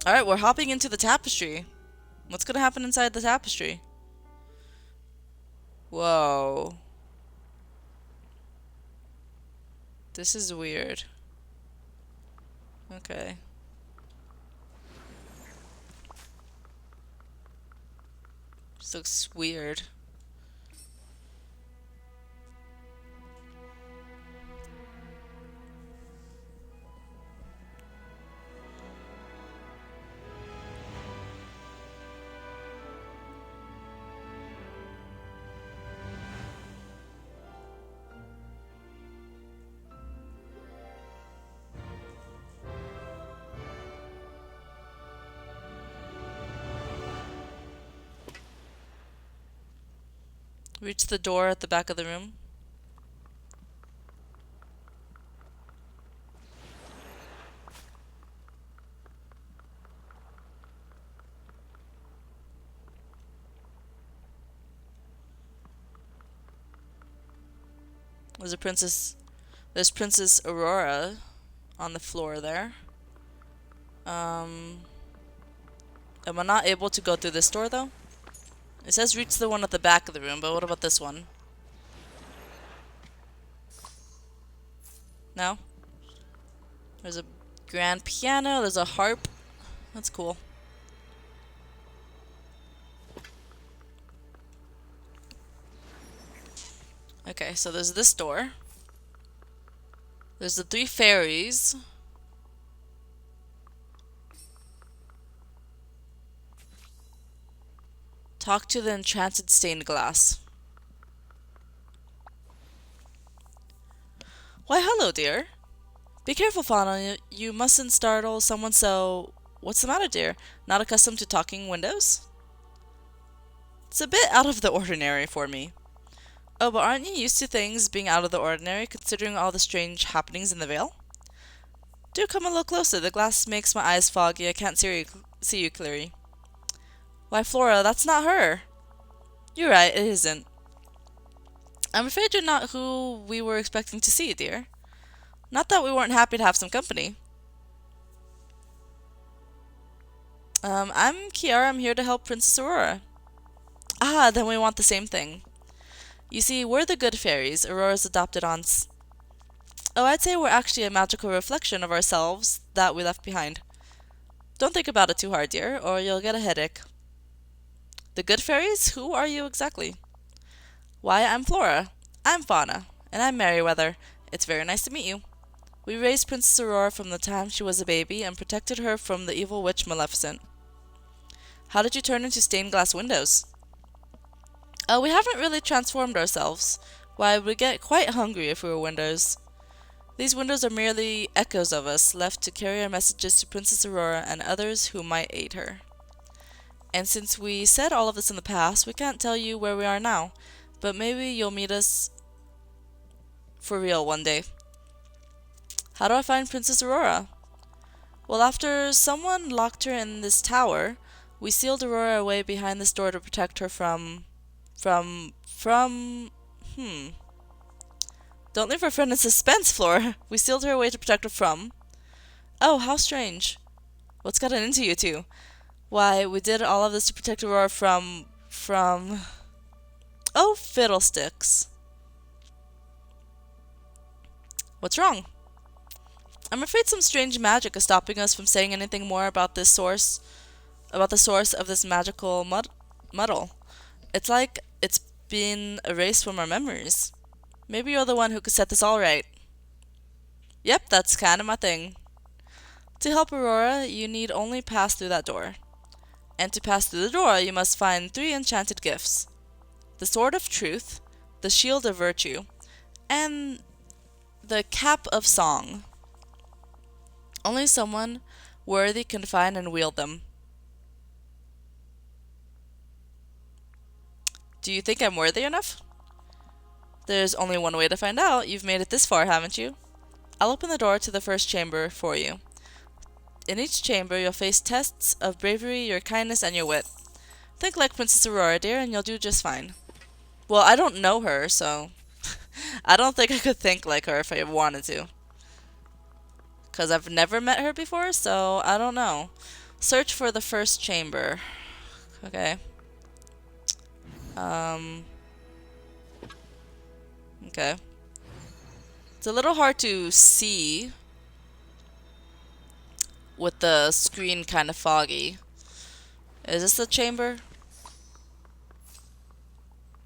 Alright, we're hopping into the tapestry. What's gonna happen inside the tapestry? Whoa. This is weird. Okay. This looks weird. Reach the door at the back of the room. There's a princess. There's Princess Aurora on the floor there. Am I not able to go through this door though? It says reach the one at the back of the room, but what about this one? No? There's a grand piano, there's a harp. That's cool. Okay, so there's this door. There's the 3 fairies. Talk to the enchanted stained glass. Why, hello, dear. Be careful, Fauna. You mustn't startle someone so... What's the matter, dear? Not accustomed to talking windows? It's a bit out of the ordinary for me. Oh, but aren't you used to things being out of the ordinary, considering all the strange happenings in the Vale? Do come a little closer. The glass makes my eyes foggy. I can't see you clearly. Why, Flora, that's not her. You're right, it isn't. I'm afraid you're not who we were expecting to see, dear. Not that we weren't happy to have some company. I'm Kiara. I'm here to help Princess Aurora. Ah, then we want the same thing. You see, we're the good fairies, Aurora's adopted aunts. Oh, I'd say we're actually a magical reflection of ourselves that we left behind. Don't think about it too hard, dear, or you'll get a headache. The good fairies? Who are you exactly? Why, I'm Flora. I'm Fauna. And I'm Merryweather. It's very nice to meet you. We raised Princess Aurora from the time she was a baby and protected her from the evil witch Maleficent. How did you turn into stained glass windows? Oh, we haven't really transformed ourselves. Why, we'd get quite hungry if we were windows. These windows are merely echoes of us, left to carry our messages to Princess Aurora and others who might aid her. And since we said all of this in the past, we can't tell you where we are now, but maybe you'll meet us for real one day. How do I find Princess Aurora? Well, after someone locked her in this tower, we sealed Aurora away behind this door to protect her from... Don't leave our friend in suspense, Flora. We sealed her away to protect her from... Oh, how strange. What's gotten into you two? Why, we did all of this to protect Aurora from... Oh, fiddlesticks. What's wrong? I'm afraid some strange magic is stopping us from saying anything more about the source of this magical muddle. It's like it's been erased from our memories. Maybe you're the one who could set this all right. Yep, that's kind of my thing. To help Aurora, you need only pass through that door. And to pass through the door, you must find 3 enchanted gifts. The Sword of Truth, the Shield of Virtue, and the Cap of Song. Only someone worthy can find and wield them. Do you think I'm worthy enough? There's only one way to find out. You've made it this far, haven't you? I'll open the door to the first chamber for you. In each chamber, you'll face tests of bravery, your kindness, and your wit. Think like Princess Aurora, dear, and you'll do just fine. Well, I don't know her, so... I don't think I could think like her if I wanted to. Because I've never met her before, so I don't know. Search for the first chamber. Okay. Okay. It's a little hard to see with the screen kind of foggy. Is this the chamber?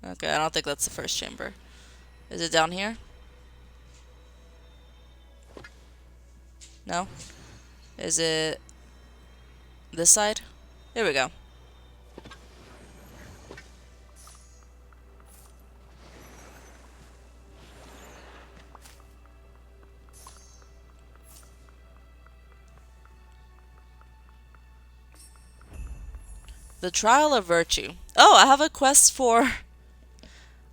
Okay, I don't think that's the first chamber. Is it down here? No? Is it this side? Here we go. The Trial of Virtue. Oh, I have a quest for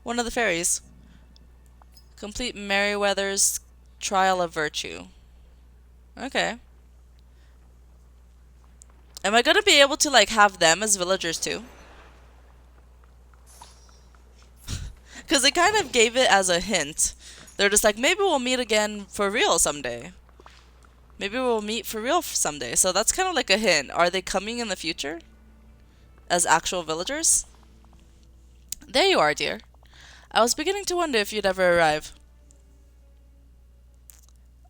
one of the fairies. Complete Merryweather's Trial of Virtue. Okay. Am I gonna be able to like have them as villagers too? Because they kind of gave it as a hint. They're just like, maybe we'll meet again for real someday. Maybe we'll meet for real someday. So that's kind of like a hint. Are they coming in the future? As actual villagers? There you are, dear. I was beginning to wonder if you'd ever arrive.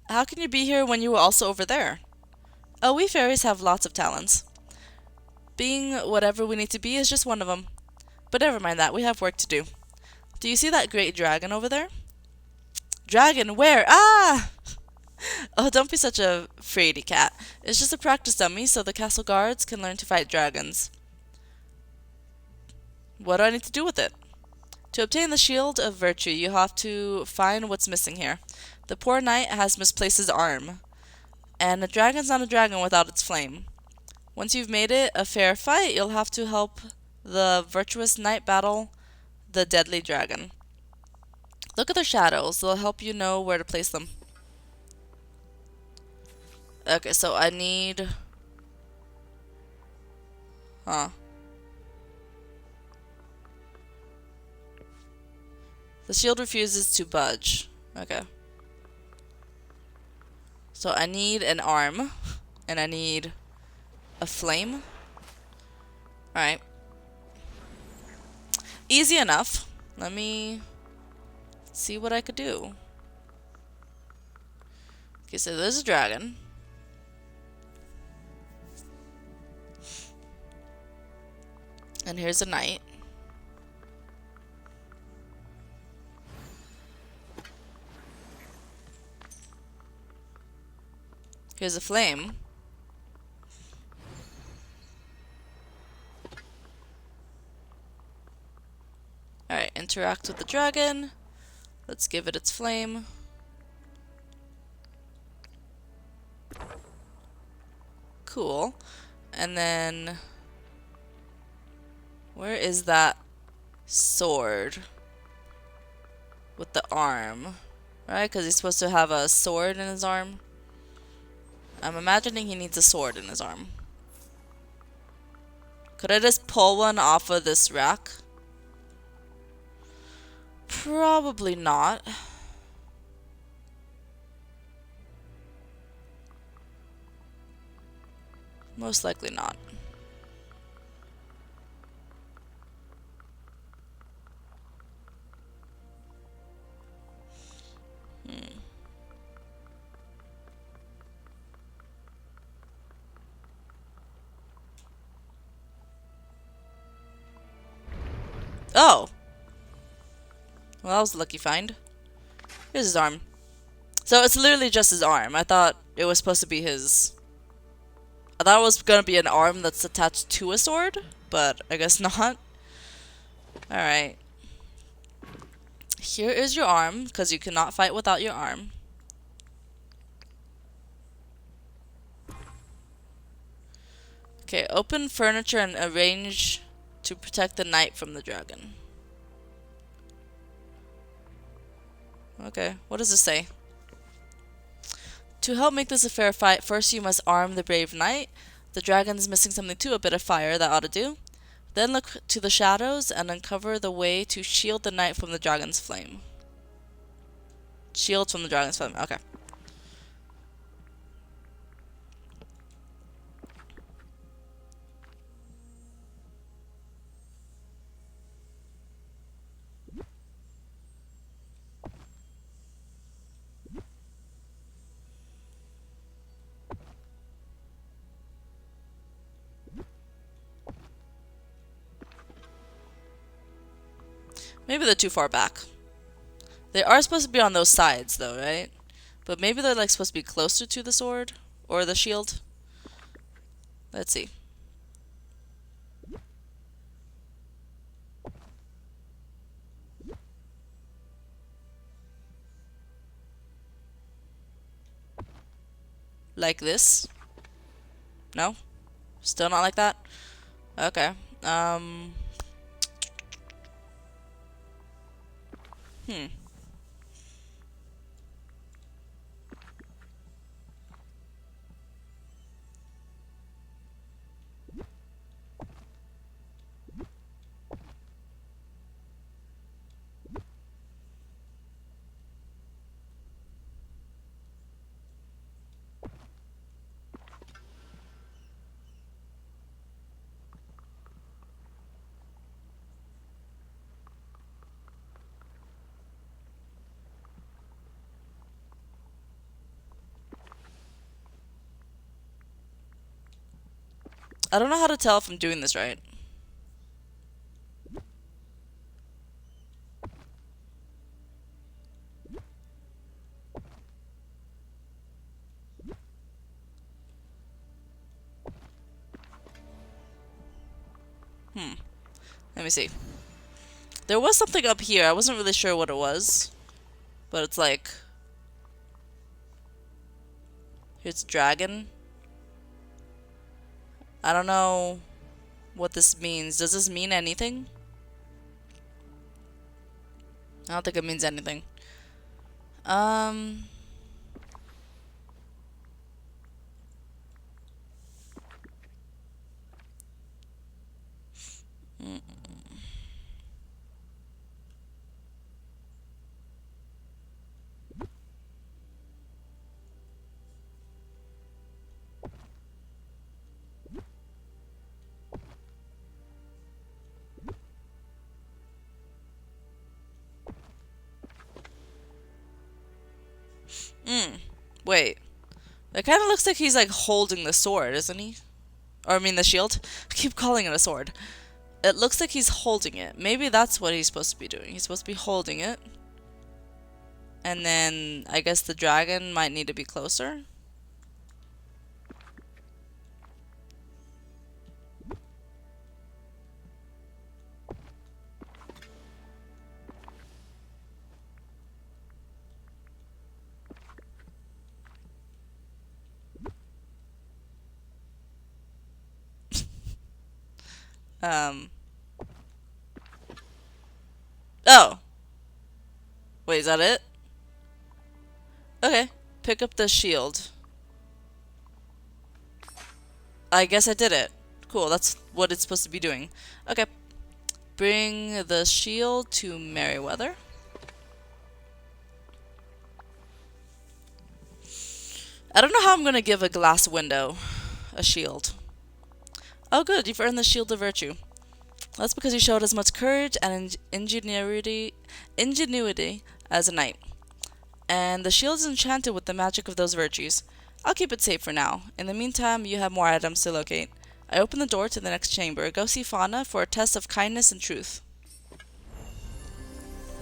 How can you be here when you were also over there? Oh, we fairies have lots of talents. Being whatever we need to be is just one of them. But never mind that, we have work to do. Do you see that great dragon over there? Dragon, where? Ah! Oh, don't be such a fraidy cat. It's just a practice dummy so the castle guards can learn to fight dragons. What do I need to do with it? To obtain the Shield of Virtue, you have to find what's missing here. The poor knight has misplaced his arm, and a dragon's not a dragon without its flame. Once you've made it a fair fight, you'll have to help the virtuous knight battle the deadly dragon. Look at the shadows. They'll help you know where to place them. Okay, so I need... Huh. The shield refuses to budge. Okay. So I need an arm. And I need a flame. Alright. Easy enough. Let me see what I could do. Okay, so there's a dragon. And here's a knight. Here's a flame. Alright, interact with the dragon. Let's give it its flame. Cool. And then... where is that sword? With the arm. Right? Because he's supposed to have a sword in his arm. I'm imagining he needs a sword in his arm. Could I just pull one off of this rack? Probably not. Most likely not. Oh! Well, that was a lucky find. Here's his arm. So it's literally just his arm. I thought it was supposed to be his... I thought it was gonna be an arm that's attached to a sword, but I guess not. Alright. Here is your arm, because you cannot fight without your arm. Okay, open furniture and arrange to protect the knight from the dragon. Okay, what does this say? To help make this a fair fight, first you must arm the brave knight. The dragon's missing something too, a bit of fire, that ought to do. Then look to the shadows and uncover the way to shield the knight from the dragon's flame. Shield from the dragon's flame, okay. Maybe they're too far back. They are supposed to be on those sides, though, right? But maybe they're like supposed to be closer to the sword or the shield. Let's see. Like this? No? Still not like that? Okay. Hmm. I don't know how to tell if I'm doing this right. Let me see. There was something up here. I wasn't really sure what it was. But it's like... Here's dragon. I don't know what this means. Does this mean anything? I don't think it means anything. Um... Wait. It kind of looks like he's like holding the sword, isn't he? Or I mean the shield. I keep calling it a sword. It looks like he's holding it. Maybe that's what he's supposed to be doing. He's supposed to be holding it. And then I guess the dragon might need to be closer. Oh. Wait, is that it? Okay. Pick up the shield. I guess I did it. Cool, that's what it's supposed to be doing. Okay. Bring the shield to Merryweather. I don't know how I'm gonna give a glass window a shield. Oh good, you've earned the Shield of Virtue. That's because you showed as much courage and ingenuity as a knight. And the shield is enchanted with the magic of those virtues. I'll keep it safe for now. In the meantime, you have more items to locate. I open the door to the next chamber. Go see Fauna for a test of kindness and truth.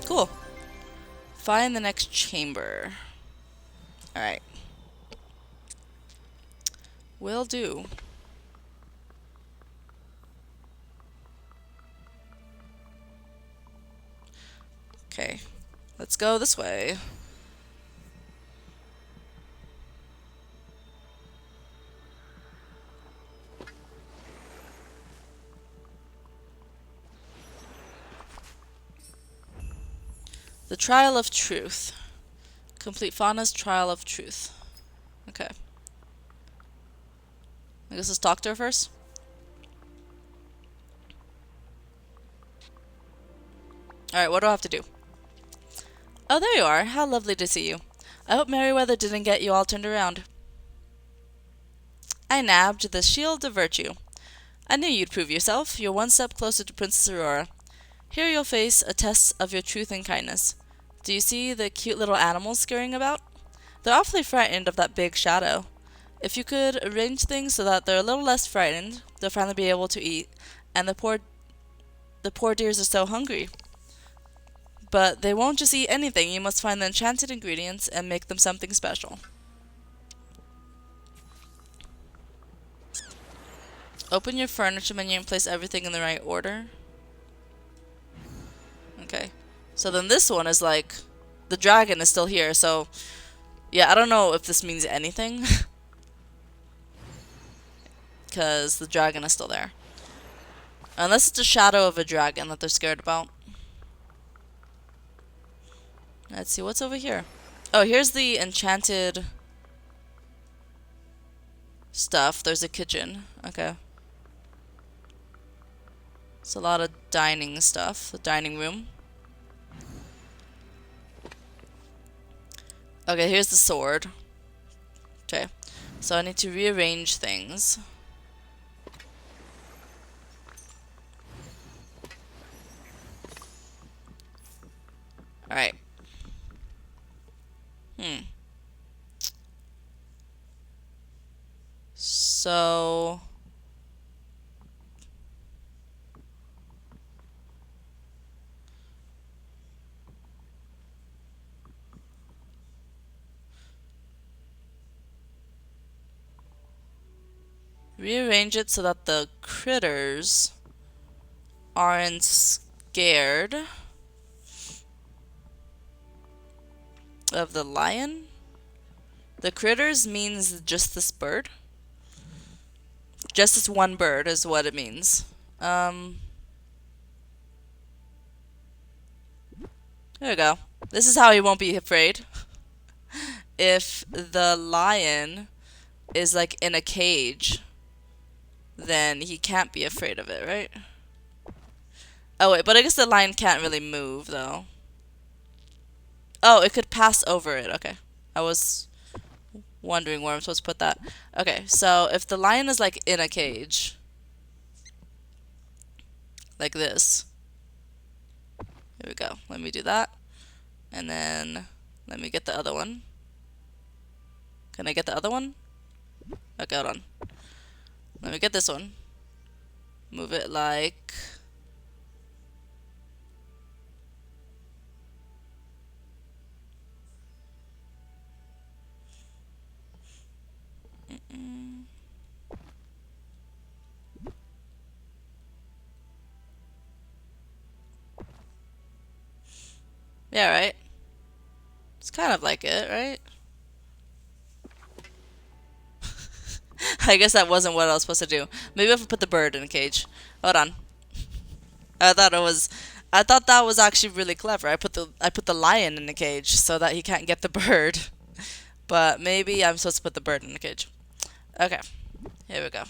Cool. Find the next chamber. Alright. Will do. Okay. Let's go this way. The Trial of Truth. Complete Fauna's Trial of Truth. Okay. I guess let's talk to her first. Alright, what do I have to do? Oh, there you are. How lovely to see you. I hope Merryweather didn't get you all turned around. I nabbed the Shield of Virtue. I knew you'd prove yourself. You're one step closer to Princess Aurora. Here you'll face a test of your truth and kindness. Do you see the cute little animals scurrying about? They're awfully frightened of that big shadow. If you could arrange things so that they're a little less frightened, they'll finally be able to eat. And the poor dears are so hungry. But they won't just eat anything. You must find the enchanted ingredients and make them something special. Open your furniture menu and place everything in the right order. Okay. So then this one is like, the dragon is still here, so yeah, I don't know if this means anything. Because the dragon is still there. Unless it's a shadow of a dragon that they're scared about. Let's see, what's over here? Oh, here's the enchanted stuff. There's a kitchen. Okay. It's a lot of dining stuff. The dining room. Okay, here's the sword. Okay. So I need to rearrange things. Alright. So... rearrange it so that the critters aren't scared of the lion. The critters means just this bird. Just this one bird is what it means. There we go. This is how he won't be afraid. If the lion is like in a cage, then he can't be afraid of it, right? Oh wait, but I guess the lion can't really move though. Oh, it could pass over it. Okay. I was wondering where I'm supposed to put that. Okay, so if the lion is like in a cage, like this. Here we go. Let me do that. And then let me get the other one. Can I get the other one? Okay, hold on. Let me get this one. Move it like... Yeah, right? It's kind of like it, right? I guess that wasn't what I was supposed to do. Maybe if I put the bird in a cage. Hold on. I thought that was actually really clever. I put the lion in a cage so that he can't get the bird. But maybe I'm supposed to put the bird in a cage. Okay. Here we go.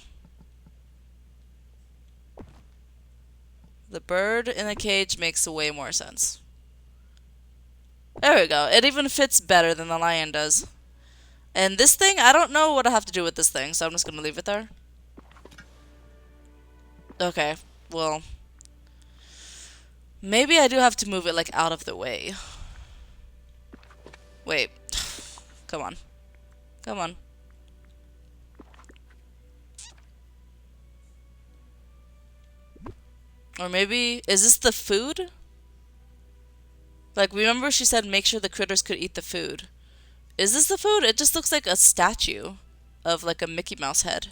The bird in a cage makes way more sense. There we go. It even fits better than the lion does. And this thing, I don't know what I have to do with this thing, so I'm just gonna leave it there. Okay, well... maybe I do have to move it, like, out of the way. Wait. Come on. Come on. Or maybe... is this the food? Like, remember she said make sure the critters could eat the food. Is this the food? It just looks like a statue of, like, a Mickey Mouse head.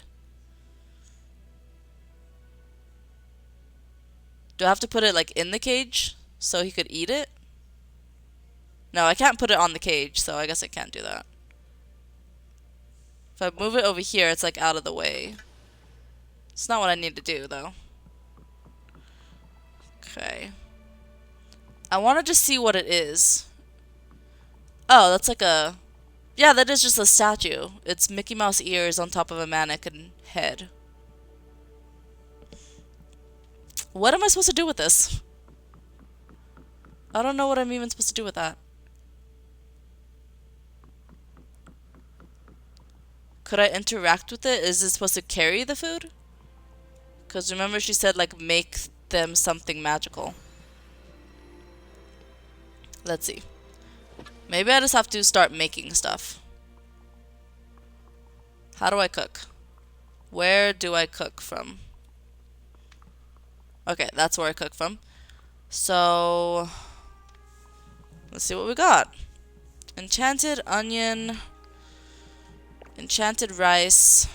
Do I have to put it, like, in the cage so he could eat it? No, I can't put it on the cage, so I guess I can't do that. If I move it over here, it's, like, out of the way. It's not what I need to do, though. Okay. I want to just see what it is. Oh, that's like a... yeah, that is just a statue. It's Mickey Mouse ears on top of a mannequin head. What am I supposed to do with this? I don't know what I'm even supposed to do with that. Could I interact with it? Is it supposed to carry the food? Because remember she said, like, make them something magical. Let's see. Maybe I just have to start making stuff. How do I cook? Where do I cook from? Okay, that's where I cook from. So... Let's see what we got. Enchanted onion, enchanted rice,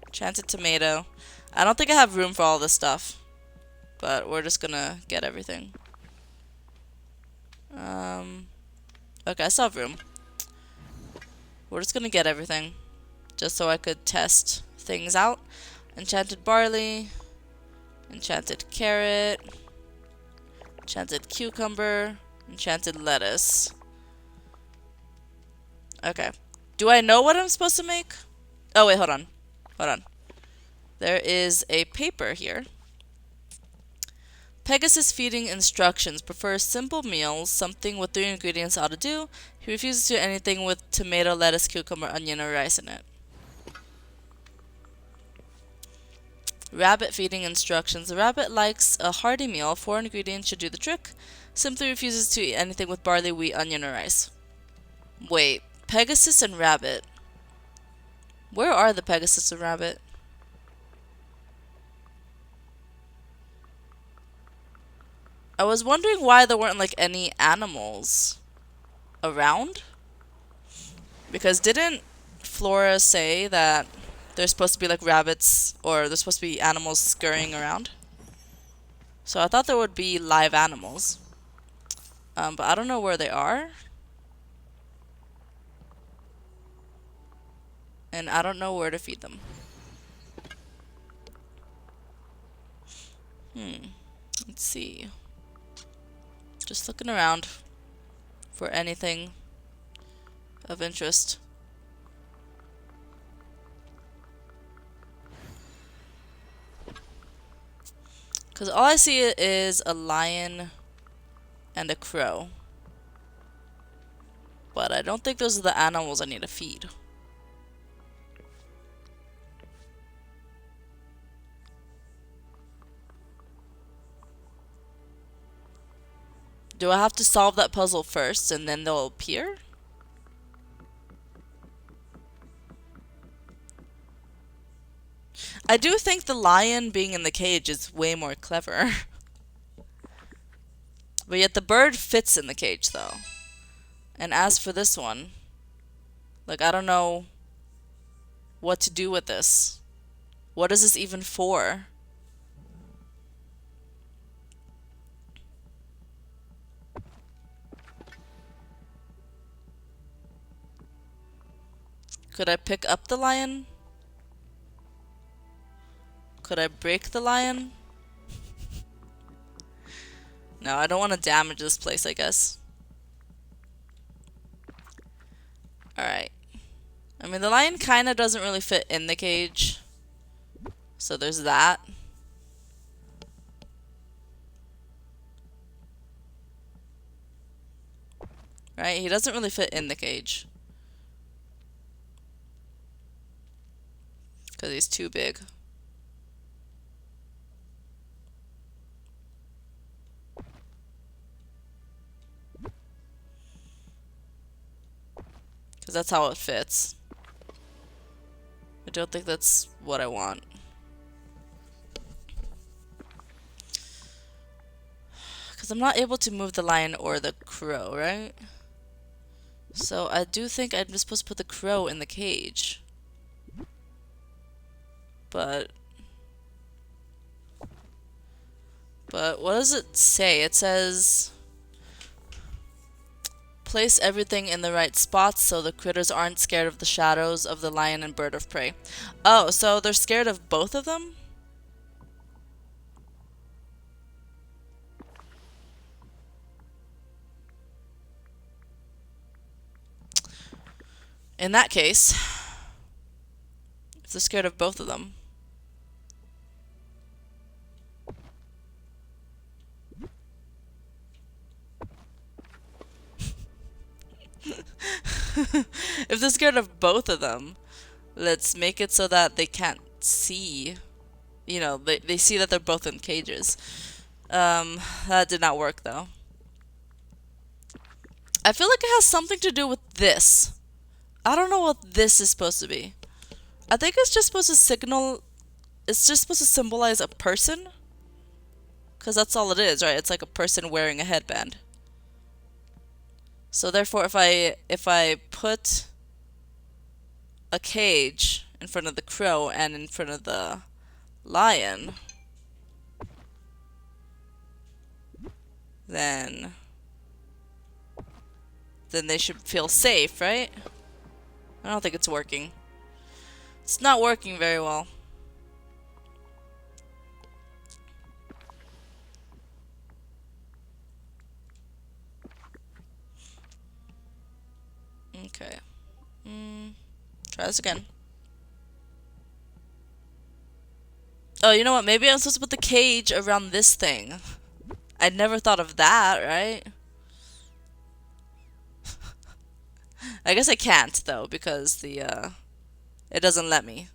enchanted tomato. I don't think I have room for all this stuff, but we're just gonna get everything. Okay, I still have room. We're just gonna get everything, just so I could test things out. Enchanted barley, enchanted carrot, enchanted cucumber, enchanted lettuce. Okay. Do I know what I'm supposed to make? Oh, wait, hold on. Hold on. There is a paper here. Pegasus feeding instructions. Prefers simple meals, something with 3 ingredients ought to do. He refuses to do anything with tomato, lettuce, cucumber, onion, or rice in it. Rabbit feeding instructions. The rabbit likes a hearty meal. 4 ingredients should do the trick. Simply refuses to eat anything with barley, wheat, onion, or rice. Wait, Pegasus and rabbit. Where are the Pegasus and rabbit? I was wondering why there weren't like any animals around. Because didn't Flora say that there's supposed to be like rabbits or there's supposed to be animals scurrying around? So I thought there would be live animals. But I don't know where they are. And I don't know where to feed them. Let's see. Just looking around for anything of interest. Because all I see is a lion and a crow. But I don't think those are the animals I need to feed. Do I have to solve that puzzle first and then they'll appear? I do think the lion being in the cage is way more clever. But yet the bird fits in the cage though. And as for this one, like I don't know what to do with this. What is this even for? Could I pick up the lion? Could I break the lion? No, I don't want to damage this place, I guess. Alright. I mean, the lion kind of doesn't really fit in the cage. So there's that. Right? He doesn't really fit in the cage. Because he's too big. Because that's how it fits. I don't think that's what I want. Because I'm not able to move the lion or the crow, right? So I do think I'm just supposed to put the crow in the cage. But what does it say? It says place everything in the right spots so the critters aren't scared of the shadows of the lion and bird of prey. Oh, so they're scared of both of them? In that case, if they're scared of both of them, if they're scared of both of them, let's make it so that they can't see. You know, they see that they're both in cages. That did not work though. I feel like it has something to do with this. I don't know what this is supposed to be. I think it's just supposed to signal. It's just supposed to symbolize a person. Because that's all it is, right? It's like a person wearing a headband. So therefore, if I put a cage in front of the crow and in front of the lion, then they should feel safe, right? I don't think it's working. It's not working very well. Okay. Try this again. Oh, you know what? Maybe I'm supposed to put the cage around this thing. I'd never thought of that, right? I guess I can't, though, because it doesn't let me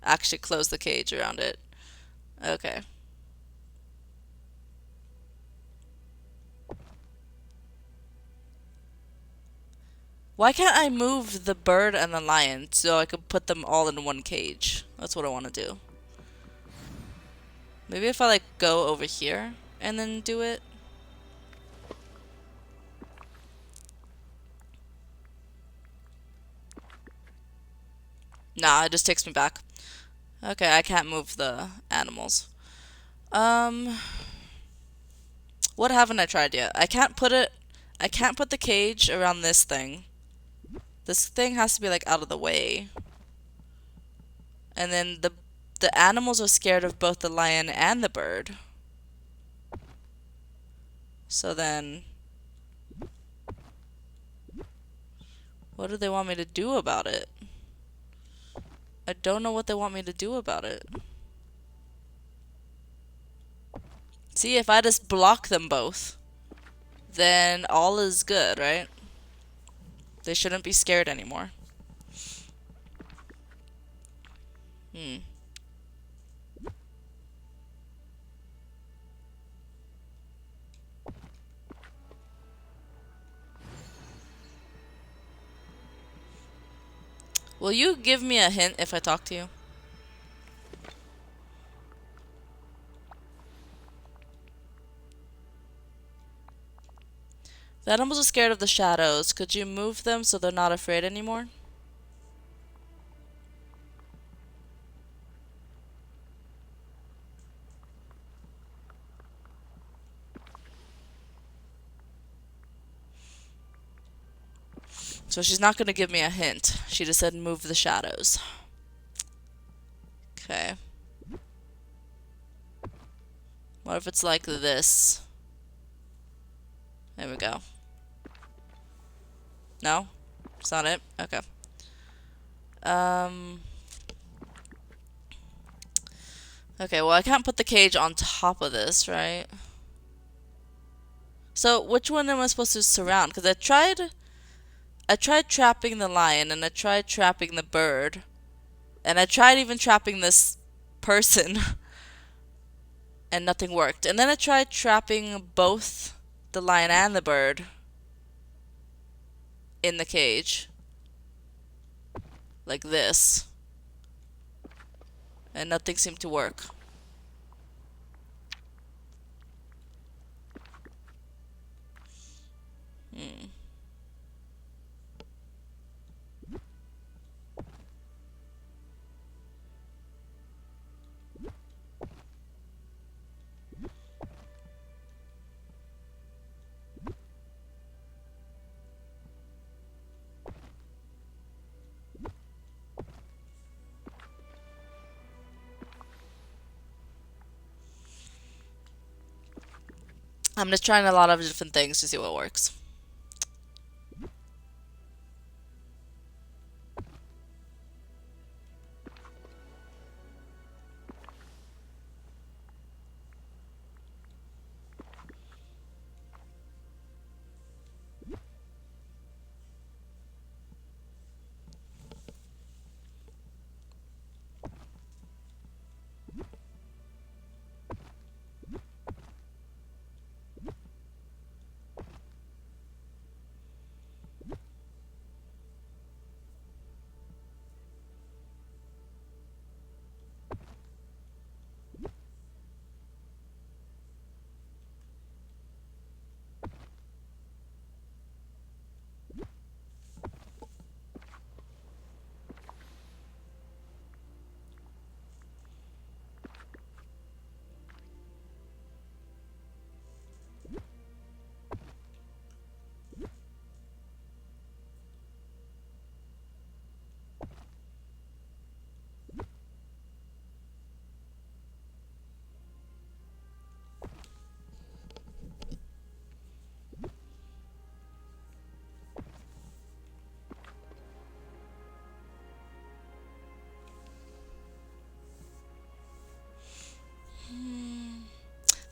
actually close the cage around it. Okay. Why can't I move the bird and the lion so I could put them all in one cage? That's what I want to do. Maybe if I like go over here and then do it. Nah, it just takes me back. Okay, I can't move the animals. What haven't I tried yet? I can't put the cage around this thing. This thing has to be like out of the way. And then the animals are scared of both the lion and the bird. So then what do they want me to do about it? I don't know what they want me to do about it. See, if I just block them both, then all is good, right? They shouldn't be scared anymore. Will you give me a hint if I talk to you? The animals are scared of the shadows. Could you move them so they're not afraid anymore? So she's not going to give me a hint. She just said move the shadows. Okay. What if it's like this? There we go. No? It's not it? Okay. Okay, well I can't put the cage on top of this, right? So which one am I supposed to surround? Because I tried trapping the lion, and I tried trapping the bird, and I tried even trapping this person, and nothing worked. And then I tried trapping both the lion and the bird in the cage, like this, and nothing seemed to work. I'm just trying a lot of different things to see what works.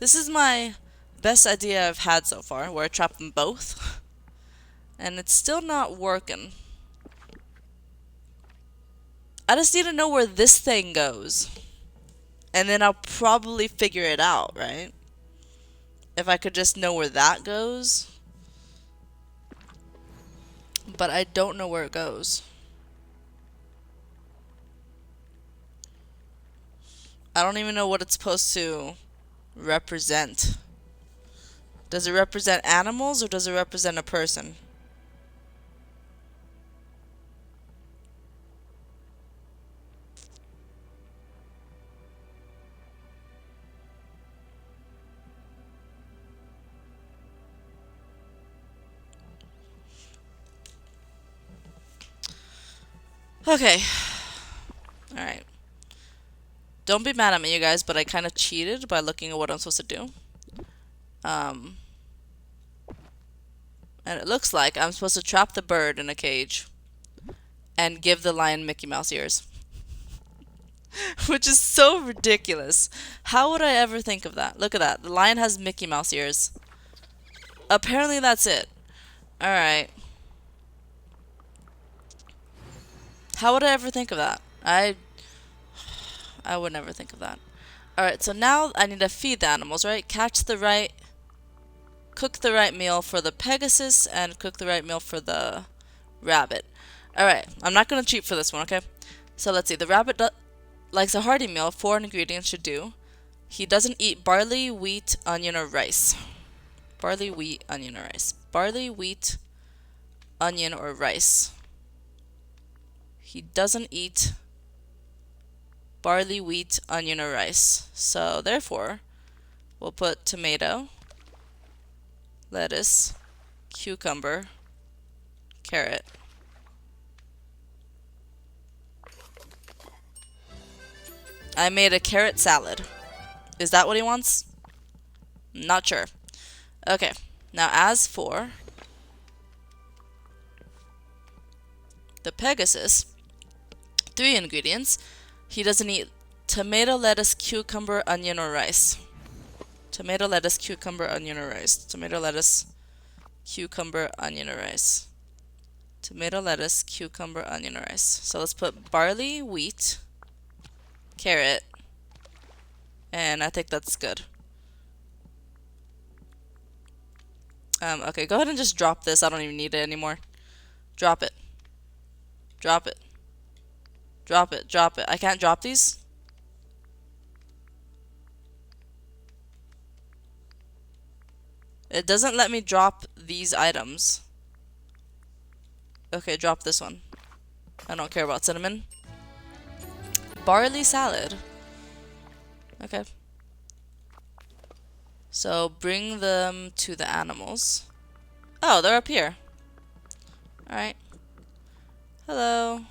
This is my best idea I've had so far, where I trap them both. And it's still not working. I just need to know where this thing goes. And then I'll probably figure it out, right? If I could just know where that goes. But I don't know where it goes. I don't even know what it's supposed to represent. Does it represent animals or does it represent a person? Okay. Alright. Don't be mad at me, you guys, but I kind of cheated by looking at what I'm supposed to do. And it looks like I'm supposed to trap the bird in a cage and give the lion Mickey Mouse ears. Which is so ridiculous. How would I ever think of that? Look at that. The lion has Mickey Mouse ears. Apparently that's it. Alright. How would I ever think of that? I would never think of that. Alright, so now I need to feed the animals, right? Cook the right meal for the Pegasus and cook the right meal for the rabbit. Alright, I'm not going to cheat for this one, okay? So let's see. The rabbit likes a hearty meal. 4 ingredients should do. He doesn't eat barley, wheat, onion, or rice. Barley, wheat, onion, or rice. Barley, wheat, onion, or rice. He doesn't eat barley, wheat, onion, or rice. So therefore, we'll put tomato, lettuce, cucumber, carrot. I made a carrot salad. Is that what he wants? Not sure. Okay, now as for the Pegasus, 3 ingredients. He doesn't eat tomato, lettuce, cucumber, onion, or rice. Tomato, lettuce, cucumber, onion, or rice. Tomato, lettuce, cucumber, onion, or rice. Tomato, lettuce, cucumber, onion, or rice. So let's put barley, wheat, carrot, and I think that's good. Okay, go ahead and just drop this. I don't even need it anymore. Drop it. Drop it. Drop it. Drop it. I can't drop these? It doesn't let me drop these items. Okay, drop this one. I don't care about cinnamon. Barley salad. Okay. So bring them to the animals. Oh, they're up here. Alright. Hello.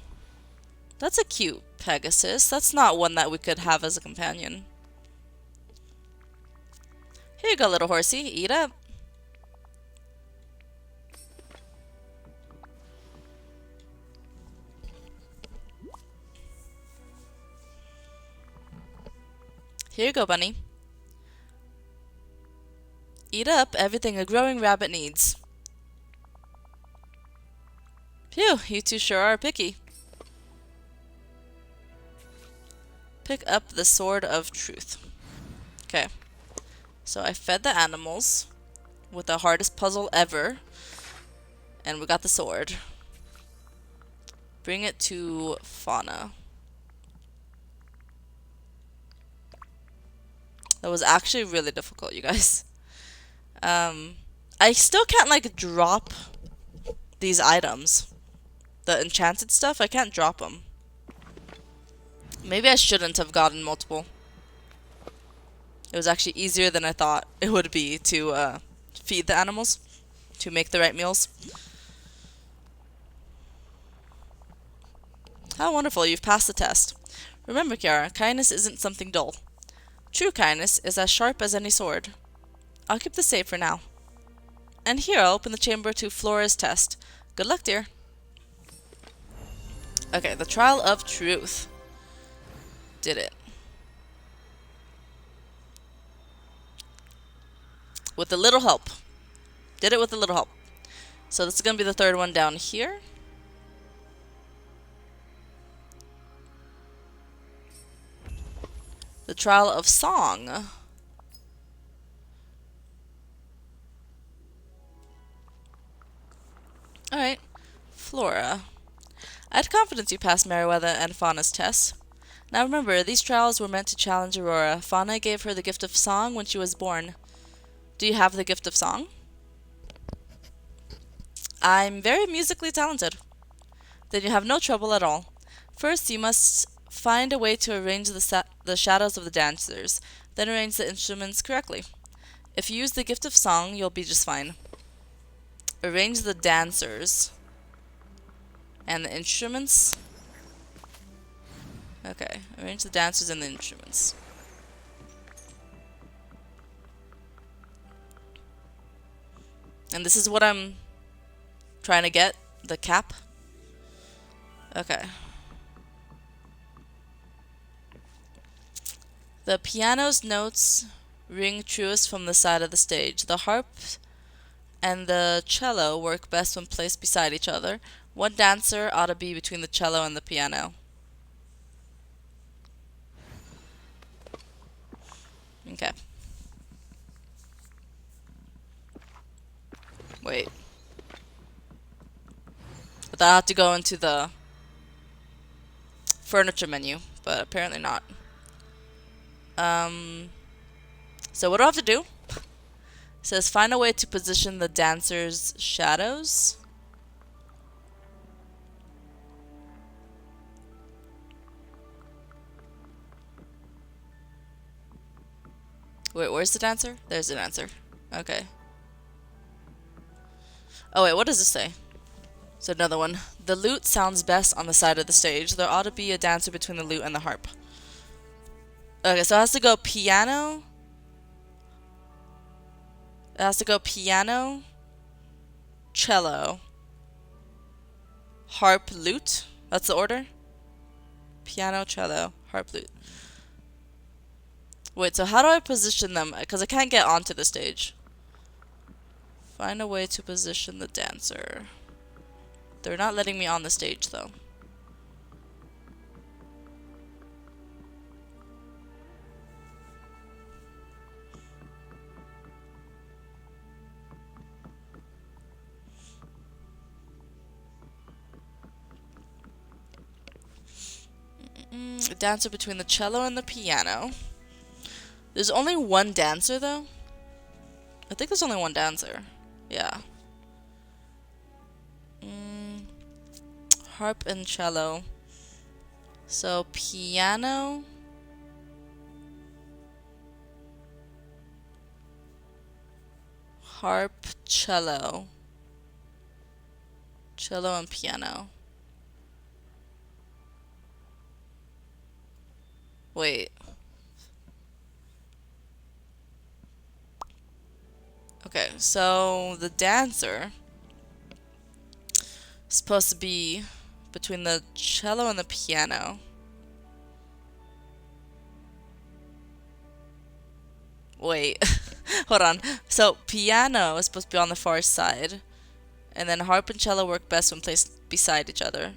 That's a cute Pegasus. That's not one that we could have as a companion. Here you go, little horsey. Eat up. Here you go, bunny. Eat up everything a growing rabbit needs. Phew, you two sure are picky. Pick up the sword of truth. Okay. So I fed the animals with the hardest puzzle ever. And we got the sword. Bring it to fauna. That was actually really difficult, you guys. I still can't, like, drop these items. The enchanted stuff, I can't drop them. Maybe I shouldn't have gotten multiple. It was actually easier than I thought it would be to feed the animals, to make the right meals. How wonderful, you've passed the test. Remember, Kiara, kindness isn't something dull. True kindness is as sharp as any sword. I'll keep this safe for now. And here I'll open the chamber to Flora's test. Good luck, dear. Okay, the trial of truth. Did it. With a little help. Did it with a little help. So this is going to be the third one down here. The Trial of Song. Alright. Flora. I had confidence you passed Meriwether and Fauna's tests. Now remember, these trials were meant to challenge Aurora. Fauna gave her the gift of song when she was born. Do you have the gift of song? I'm very musically talented. Then you have no trouble at all. First, you must find a way to arrange the shadows of the dancers, then arrange the instruments correctly. If you use the gift of song, you'll be just fine. Arrange the dancers. And the instruments. Okay, arrange the dancers and the instruments. And this is what I'm trying to get, the cap. Okay. The piano's notes ring truest from the side of the stage. The harp and the cello work best when placed beside each other. One dancer ought to be between the cello and the piano. Okay. Wait. But I have to go into the furniture menu, but apparently not. So what do I have to do? It says find a way to position the dancers' shadows. Wait, where's the dancer? There's the dancer. Okay. Oh wait, what does this say? So another one. The lute sounds best on the side of the stage. There ought to be a dancer between the lute and the harp. Okay, so it has to go piano. It has to go piano, cello, harp, lute. That's the order? Piano, cello, harp, lute. Wait, so how do I position them? Because I can't get onto the stage. Find a way to position the dancer. They're not letting me on the stage, though. A dancer between the cello and the piano. There's only one dancer, though? I think there's only one dancer. Yeah. Harp and cello. So, piano. Harp, cello. Cello and piano. Wait. Okay, so the dancer is supposed to be between the cello and the piano. Wait, hold on. So piano is supposed to be on the far side, and then harp and cello work best when placed beside each other.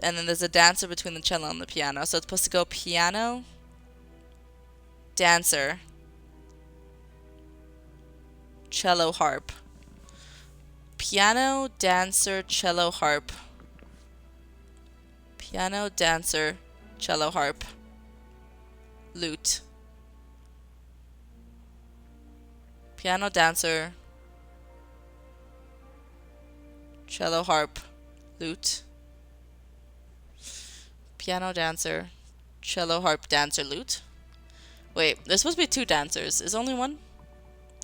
And then there's a dancer between the cello and the piano. So it's supposed to go piano, dancer, cello, harp. Piano, dancer, cello, harp. Piano, dancer, cello, harp. Lute. Piano, dancer, cello, harp, lute. Piano, dancer, cello, harp, dancer, lute. Wait, there's supposed to be two dancers. Is only one?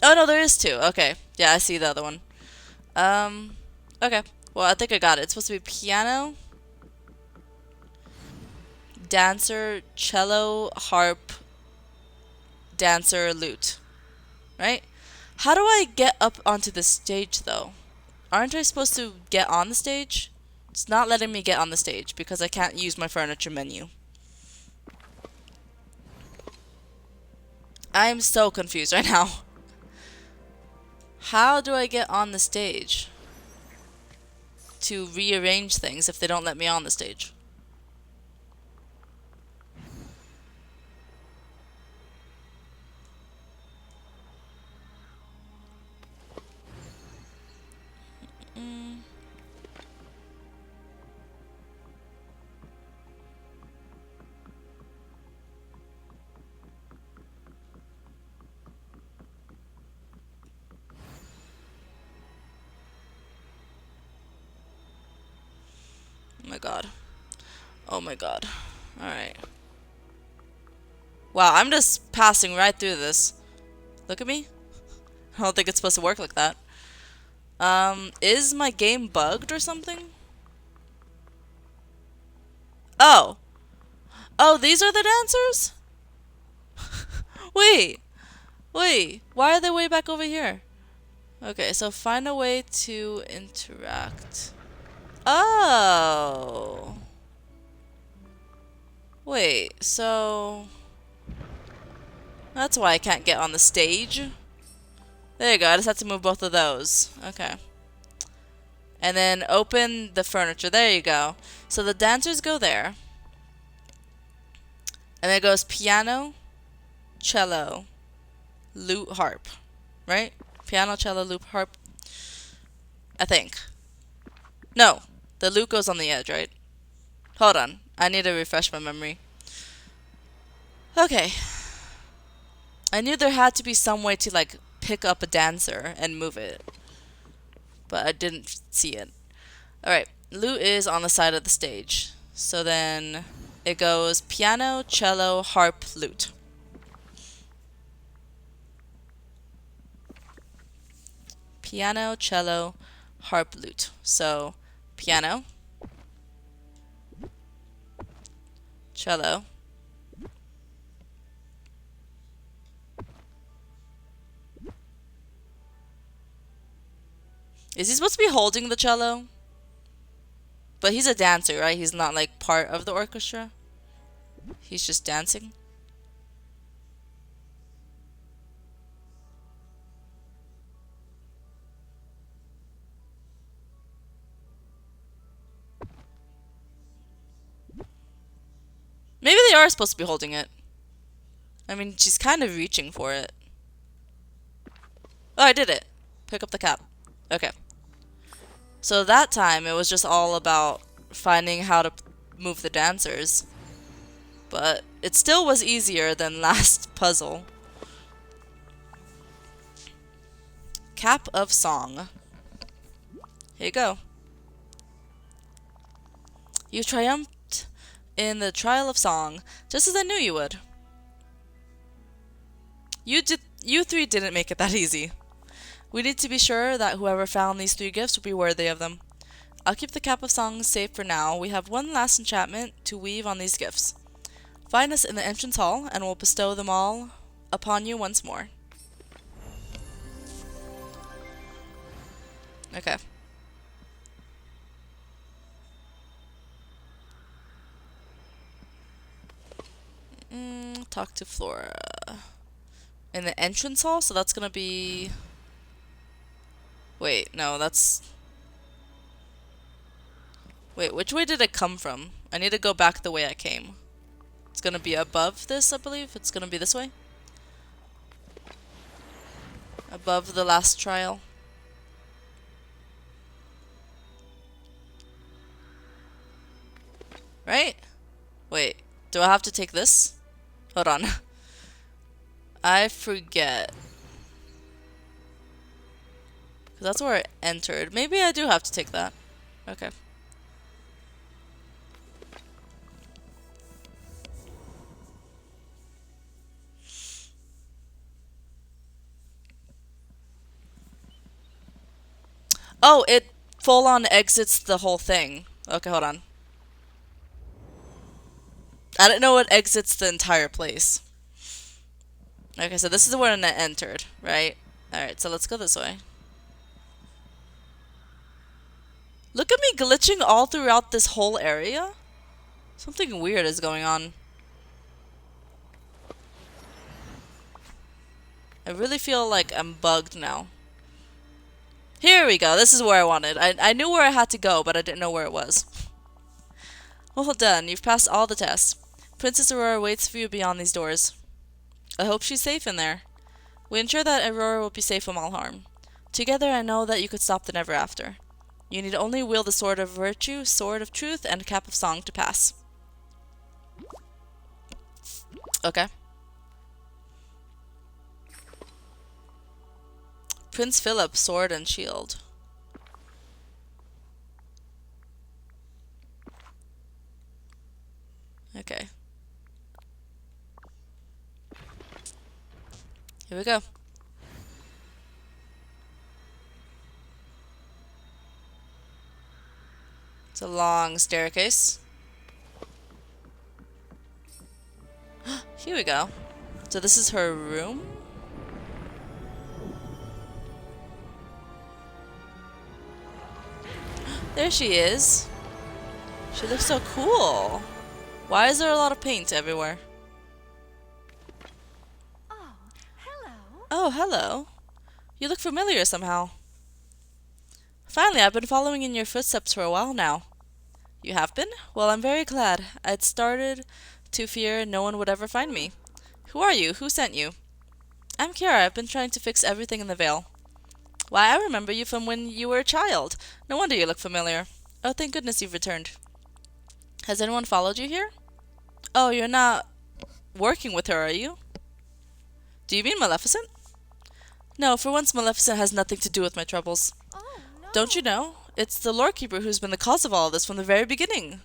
Oh no, there is two. Okay. Yeah, I see the other one. Okay. Well, I think I got it. It's supposed to be piano, dancer, cello, harp, dancer, lute. Right? How do I get up onto the stage, though? Aren't I supposed to get on the stage? It's not letting me get on the stage because I can't use my furniture menu. I am so confused right now. How do I get on the stage to rearrange things if they don't let me on the stage? Mm. Oh my god. Oh my god. Alright. Wow, I'm just passing right through this. Look at me. I don't think it's supposed to work like that. Is my game bugged or something? Oh. Oh, these are the dancers? Wait. Wait. Why are they way back over here? Okay, so find a way to interact. Oh. Wait, so... That's why I can't get on the stage. There you go, I just have to move both of those. Okay. And then open the furniture. There you go. So the dancers go there. And then it goes piano, cello, lute, harp. Right? Piano, cello, lute, harp. I think. No. The lute goes on the edge, right? Hold on. I need to refresh my memory. Okay. I knew there had to be some way to, like, pick up a dancer and move it. But I didn't see it. Alright. Lute is on the side of the stage. So then it goes piano, cello, harp, lute. Piano, cello, harp, lute. So piano, cello, is he supposed to be holding the cello? But he's a dancer, right? He's not like part of the orchestra. He's just dancing. Maybe they are supposed to be holding it. I mean, she's kind of reaching for it. Oh, I did it. Pick up the cap. Okay. So that time, it was just all about finding how to move the dancers. But it still was easier than last puzzle. Cap of Song. Here you go. You triumphed in the trial of song, just as I knew you would. You three didn't make it that easy. We need to be sure that whoever found these 3 gifts will be worthy of them. I'll keep the Cap of Songs safe for now. We have one last enchantment to weave on these gifts. Find us in the entrance hall, and we'll bestow them all upon you once more. Okay. Talk to Flora. In the entrance hall? So that's gonna be... Wait, no, that's... Wait, which way did it come from? I need to go back the way I came. It's gonna be above this, I believe. It's gonna be this way. Above the last trial. Right? Wait, do I have to take this? Hold on. I forget. 'Cause that's where I entered. Maybe I do have to take that. Okay. Oh, it full on exits the whole thing. Okay, hold on. I didn't know it exits the entire place. Okay, so this is where I entered, right? Alright, so let's go this way. Look at me glitching all throughout this whole area. Something weird is going on. I really feel like I'm bugged now. Here we go. This is where I wanted. I knew where I had to go, but I didn't know where it was. Well done. You've passed all the tests. Princess Aurora waits for you beyond these doors. I hope she's safe in there. We ensure that Aurora will be safe from all harm. Together I know that you could stop the Never After. You need only wield the Sword of Virtue, Sword of Truth, and Cap of Song to pass. Okay. Prince Philip, Sword and Shield. Okay. Here we go. It's a long staircase. Here we go. So this is her room? There she is. She looks so cool. Why is there a lot of paint everywhere? Oh, hello. Oh, hello. You look familiar somehow. Finally, I've been following in your footsteps for a while now. You have been? Well, I'm very glad. I'd started to fear no one would ever find me. Who are you? Who sent you? I'm Kiara. I've been trying to fix everything in the Vale. Why, I remember you from when you were a child. No wonder you look familiar. Oh, thank goodness you've returned. Has anyone followed you here? Oh, you're not working with her, are you? Do you mean Maleficent? No, for once Maleficent has nothing to do with my troubles. Oh, no. Don't you know? It's the Lord Keeper who's been the cause of all this from the very beginning.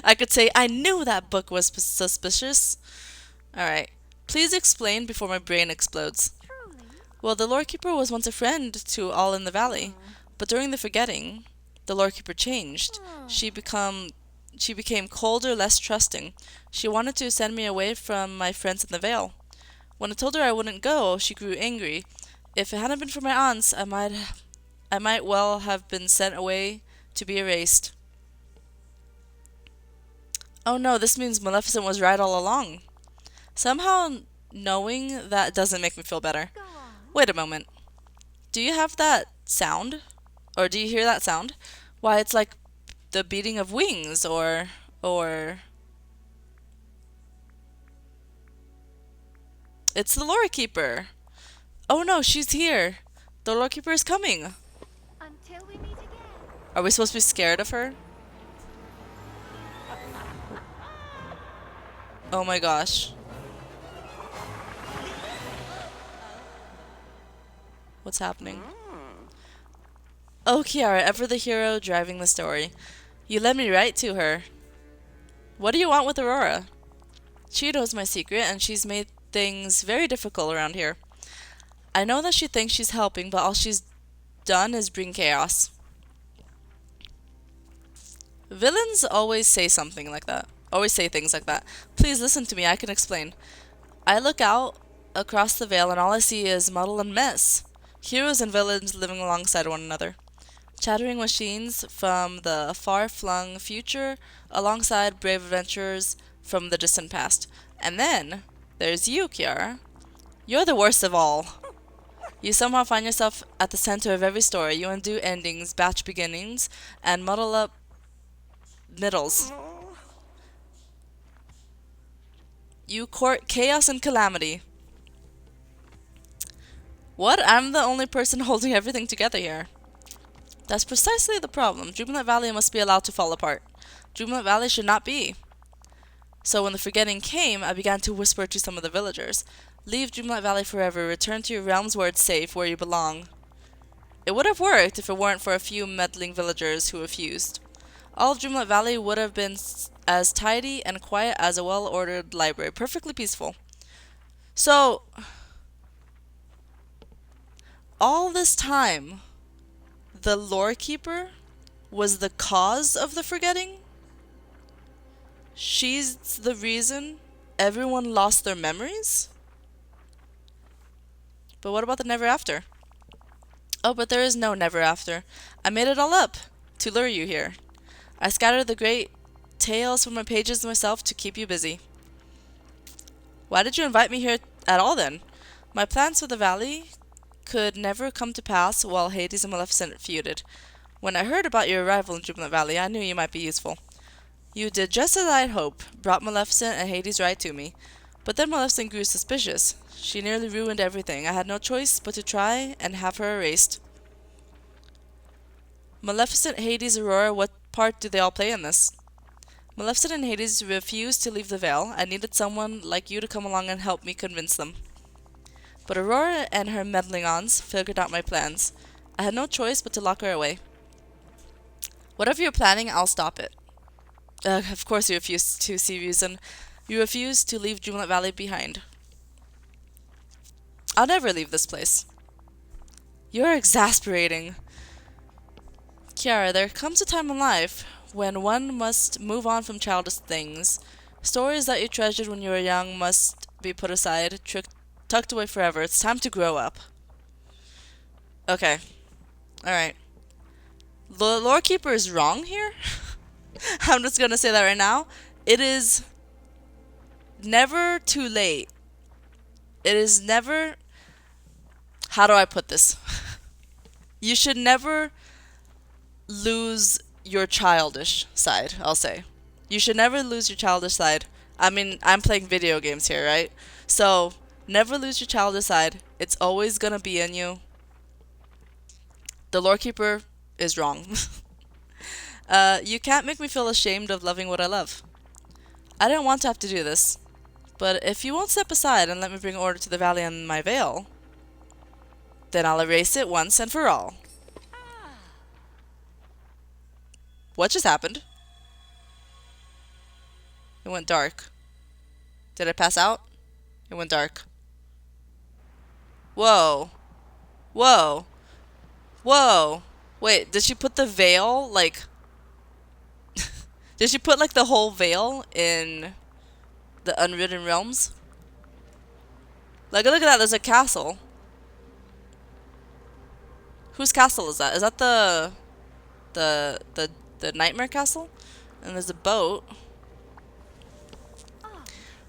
I could say I knew that book was suspicious. Alright. Please explain before my brain explodes. Truly? Well, the Lord Keeper was once a friend to all in the valley, but during the forgetting, the Lord Keeper changed. She became colder, less trusting. She wanted to send me away from my friends in the Vale. When I told her I wouldn't go, she grew angry. If it hadn't been for my aunts, I might well have been sent away to be erased. Oh no, this means Maleficent was right all along. Somehow knowing that doesn't make me feel better. Go on. Wait a moment. Do you have that sound? Or do you hear that sound? Why, it's like the beating of wings, or... It's the Lore Keeper. Oh no, she's here. The Lore Keeper is coming. Until we meet again. Are we supposed to be scared of her? Oh my gosh. What's happening? Oh, Kiara, ever the hero driving the story. You led me right to her. What do you want with Aurora? She knows my secret, and she's made things very difficult around here. I know that she thinks she's helping, but all she's done is bring chaos. Villains always say something like that. Always say things like that. Please listen to me, I can explain. I look out across the Vale, and all I see is muddle and mess. Heroes and villains living alongside one another. Chattering machines from the far-flung future alongside brave adventurers from the distant past. And then, there's you, Kiara. You're the worst of all. You somehow find yourself at the center of every story. You undo endings, batch beginnings, and muddle up middles. You court chaos and calamity. What? I'm the only person holding everything together here. That's precisely the problem. Dreamlight Valley must be allowed to fall apart. Dreamlight Valley should not be. So when the forgetting came, I began to whisper to some of the villagers. Leave Dreamlight Valley forever. Return to your realms where it's safe, where you belong. It would have worked if it weren't for a few meddling villagers who refused. All of Dreamlight Valley would have been as tidy and quiet as a well-ordered library. Perfectly peaceful. So, all this time, the Lore Keeper was the cause of the forgetting? She's the reason everyone lost their memories? But what about the Never After? Oh, but there is no Never After. I made it all up to lure you here. I scattered the great tales from my pages myself to keep you busy. Why did you invite me here at all then? My plans for the valley could never come to pass while Hades and Maleficent feuded. When I heard about your arrival in Dreamlight Valley, I knew you might be useful. You did just as I had hoped, brought Maleficent and Hades right to me. But then Maleficent grew suspicious. She nearly ruined everything. I had no choice but to try and have her erased. Maleficent, Hades, Aurora, what part do they all play in this? Maleficent and Hades refused to leave the veil. I needed someone like you to come along and help me convince them. But Aurora and her meddling ons figured out my plans. I had no choice but to lock her away. Whatever you're planning, I'll stop it. Of course you refuse to see reason. You refuse to leave Dreamlight Valley behind. I'll never leave this place. You're exasperating. Kiara, there comes a time in life when one must move on from childish things. Stories that you treasured when you were young must be put aside, tucked away forever. It's time to grow up. Okay. Alright. The lore keeper is wrong here. I'm just gonna say that right now. It is never too late. It is never... How do I put this? You should never lose your childish side, I'll say. You should never lose your childish side. I mean, I'm playing video games here, right? So, never lose your childish side. It's always gonna be in you. The lore keeper is wrong. You can't make me feel ashamed of loving what I love. I didn't want to have to do this. But if you won't step aside and let me bring order to the valley and my veil, then I'll erase it once and for all. What just happened? It went dark. Did I pass out? It went dark. Whoa. Whoa. Whoa. Wait, did she put the veil, like... Did she put, like, the whole veil in the Unwritten Realms? Like, look at that, there's a castle. Whose castle is that? Is that the Nightmare Castle? And there's a boat.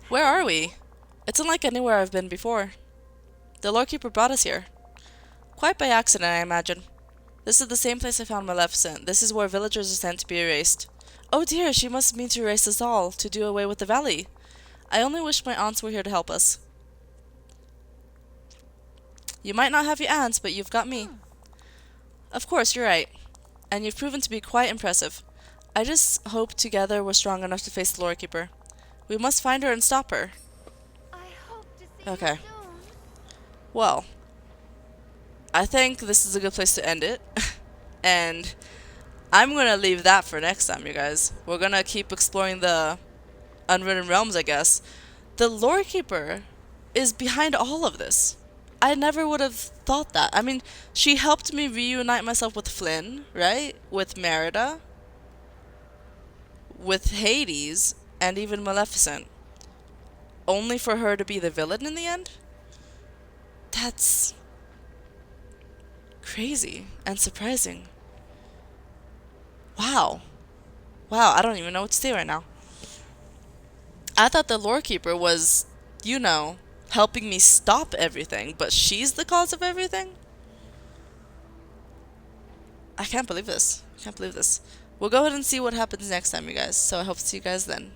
Where are we? It's unlike anywhere I've been before. The Lore Keeper brought us here. Quite by accident, I imagine. This is the same place I found Maleficent. This is where villagers are sent to be erased. Oh dear, she must mean to erase us all, to do away with the valley. I only wish my aunts were here to help us. You might not have your aunts, but you've got me. Of course, you're right. And you've proven to be quite impressive. I just hope together we're strong enough to face the Lore Keeper. We must find her and stop her. I hope to see Okay. you soon. Well, I think this is a good place to end it. And I'm going to leave that for next time, you guys. We're going to keep exploring the Unwritten Realms, I guess. The Lore Keeper is behind all of this. I never would have thought that. I mean, she helped me reunite myself with Flynn, right? With Merida. With Hades. And even Maleficent. Only for her to be the villain in the end? That's crazy and surprising. Wow. Wow, I don't even know what to say right now. I thought the Lore Keeper was, you know, helping me stop everything, but she's the cause of everything? I can't believe this. I can't believe this. We'll go ahead and see what happens next time, you guys. So I hope to see you guys then.